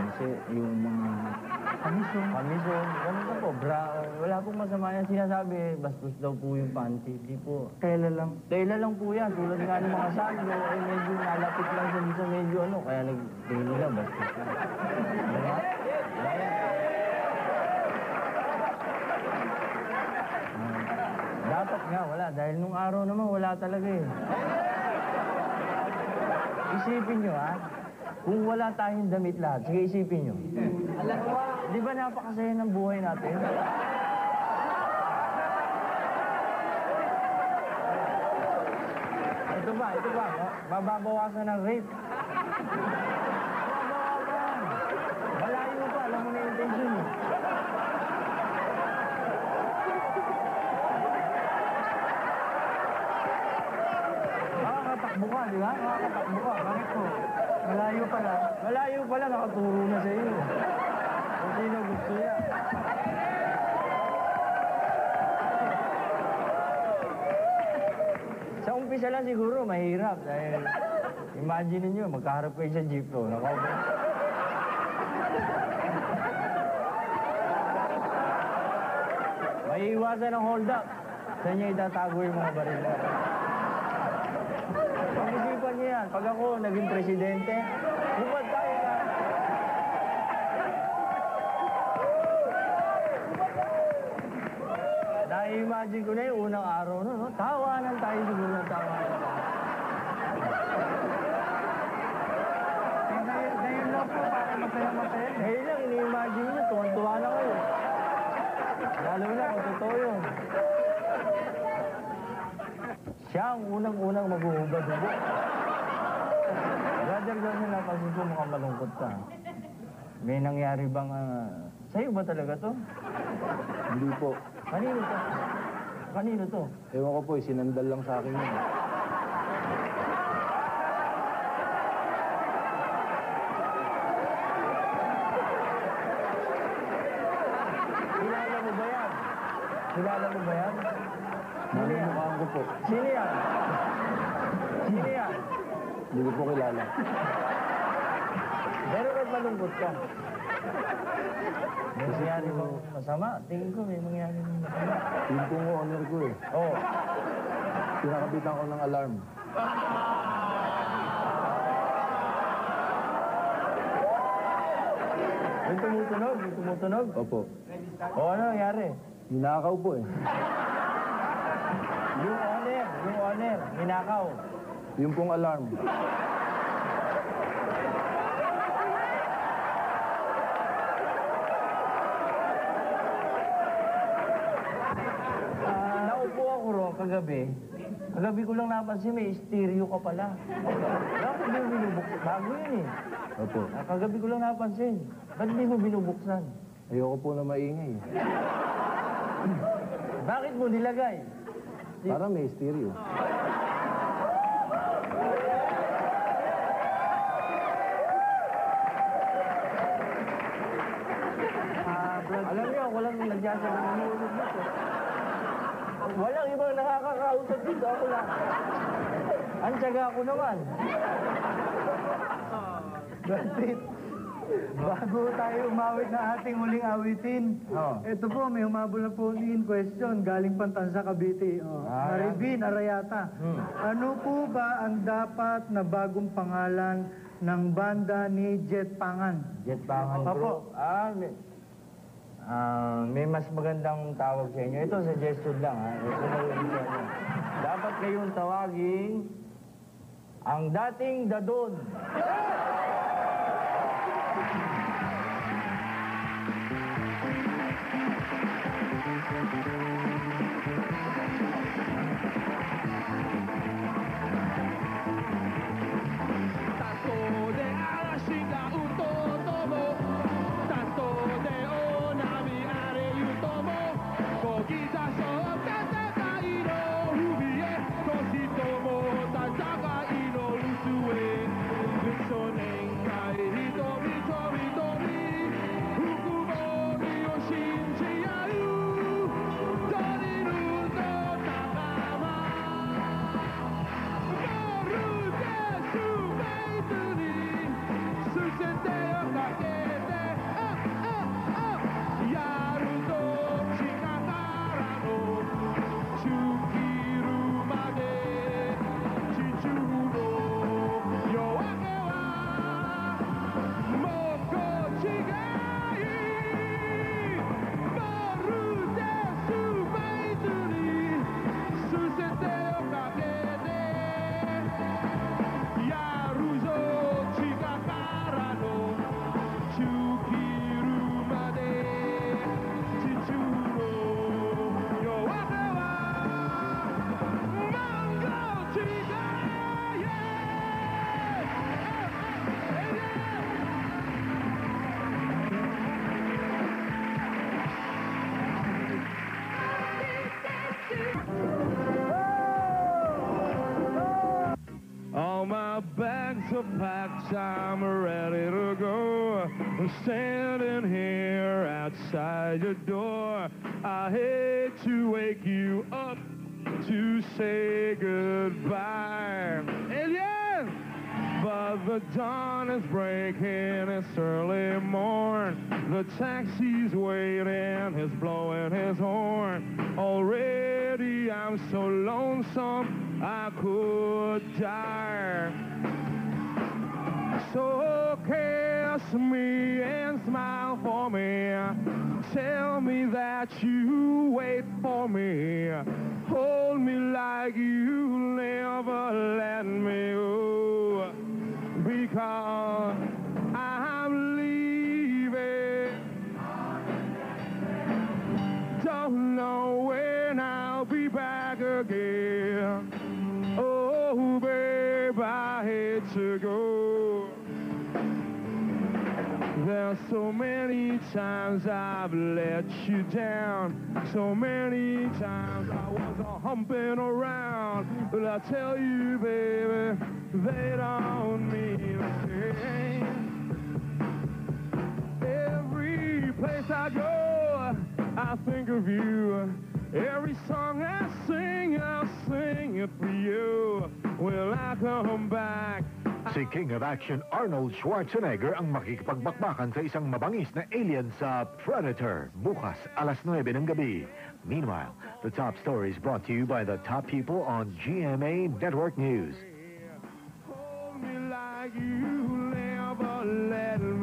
Kasi yung mga kamisyon, ganun na po, wala pong masama yan sinasabi, bastos daw po yung panty, di po. Tela lang. Tela lang po yan, tulad nga ng mga sando, ay medyo nalapit lang siya dito, medyo ano, kaya nag-tingin nila, bastos lang. Diba? Dapat nga, wala, dahil nung araw naman, wala talaga eh. Isipin nyo ha, kung wala tayong damit lahat, sige isipin nyo. Di ba napakasaya ng buhay natin? Ito ba, mababawasan ng rape. Mababawasan. Malayo pa, alam mo na yung intention eh. Makakatakbo ka, di ba? Makakatakbo ka. Bakit po? Malayo pala. Malayo pala, nakaturo na sa iyo. Kung sino gusto niya. Sa umpisa lang siguro, mahirap. Dahil, imagine niyo magkaharap kayo sa jeep to. May iwasan ng hold up. Saan niya itatago yung mga baril mo? Pag-isipan niyo yan. Pag ako naging presidente, bukod tayo na. Na-imagine ko na yung unang araw, no? Tawanan tayo siguro ng tawanan. Dahil lang po, para masaya-masaya. Dahil lang, ini-imagine niyo, tuwan-tuwa na kayo. Lalo na kung totoo yun. Siya ang unang-unang maghuhubad-hubad. Brother Johnson, napansin ko mukhang malungkot ka. May nangyari bang... sa'yo ba talaga to? Hindi po. Kanino to? Kanino to? Ewan ko po, sinandal lang sa akin yun. Kilala mo ba yan? Kilala mo ba yan? Mamumukhaan ko po. Sino yan? Sino yan? Hindi ko po kilala. Pero ba't malungkot ka? May mangyari bang masama? Tingin ko may mangyari bang masama. Yun po ang honor ko eh. Oo. Pinakabitan ko ng alarm. May tumutunog? May tumutunog? Opo. O ano nangyari? Ninakaw po eh. Yung owner, hinakaw. Yung pong alarm. Naupo ako ro kagabi. Kagabi ko lang napansin may stereo ka pala. Bakit hindi mo binubuksan? Bago yun eh. Opo. Kagabi ko lang napansin. Ba't hindi mo binubuksan? Ayoko po na maingay eh. Bakit mo nilagay? Para may stereo. Alam niyo, ako lang nagsasabi ng nulog dito. Walang ibang nakakakausap dito, ako lang. Ang tiyaga ko naman. Brad Pitt, bago tayo umawit na ating huling awitin, ito po, may humabol na po in question, galing Pantansa, Cavite. Maribin Arayata. Ano po ba ang dapat na bagong pangalan ng banda ni Jet Pangan? Jet Pangan Group. May mas magandang tawag sa inyo. Ito, suggestion lang, ha? Ito na yung sa inyo. Dapat kayong tawagin ang dating Dadon. are packed, I'm ready to go. I'm standing here outside your door. I hate to wake you up to say goodbye. Alien! But the dawn is breaking, it's early morn. The taxi's waiting, he's blowing his horn. Already I'm so lonesome, I could die. So kiss me and smile for me. Tell me that you wait for me. Hold me like you never let me go. Because I'm leaving. Don't know when I'll be back again. Oh, babe, I hate to go. There's so many times I've let you down. So many times I was humping around. But I tell you, baby, they don't mean a thing. Every place I go, I think of you. Every song I sing, I'll sing it for you. Will I come back? Si King of Action Arnold Schwarzenegger ang makikipagbakbakan sa isang mabangis na alien sa Predator bukas alas 9 ng gabi. Meanwhile, the top stories brought to you by the top people on GMA Network News. Hold me like you never let me